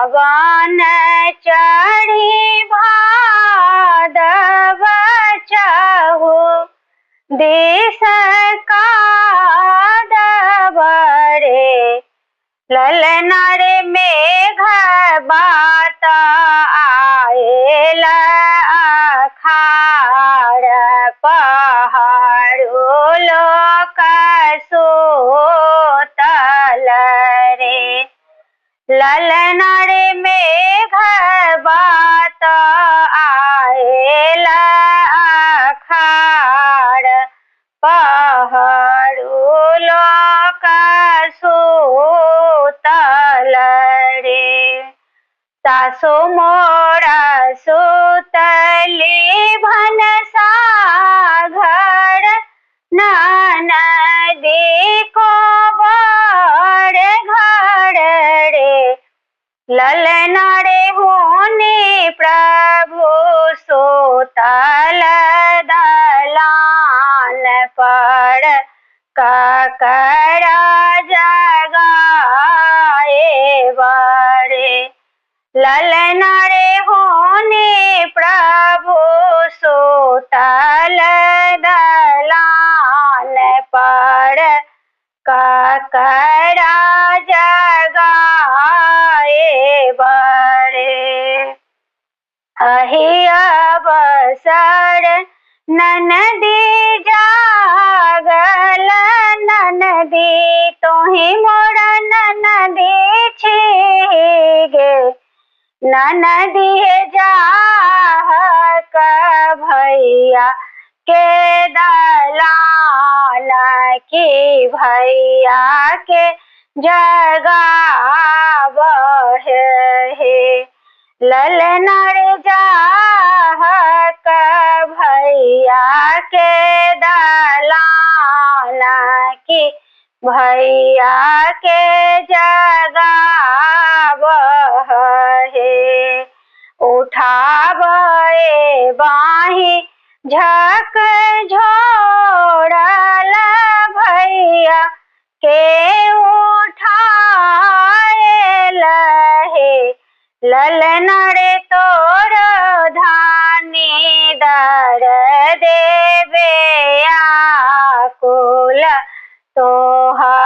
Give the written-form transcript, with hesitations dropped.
सावन चढ़ी भादव चहु दिस कादबरे ललना रे मेघ बात आएल अखाड़ पहाड़ो लोक सोतल रे ललना रे मेघ बात आएल अखाड़ पहाड़ो लोक सोतल रे सासु मोरा सुतली भनसा घर ननदी को बड़ घर रे ललना रे होनी प्रभु सोतल दलान पर ककरा जगाए बरे ललना रे होनी प्रभु सोतल दलान पर ककरा जगाए बरे अहि अवसर ननदी जागल ननदी तोहि मोर ननदी छीगे ननदी जाहक भैया के दलान की भैया के जगावहे हे ललना रे जाहक भैया के दलान की भैया के जगावहे उठावे बाही झक झोड़ल भैया के उठाएल हे ललना रे तोर धानी दर देवे आकुल तोहा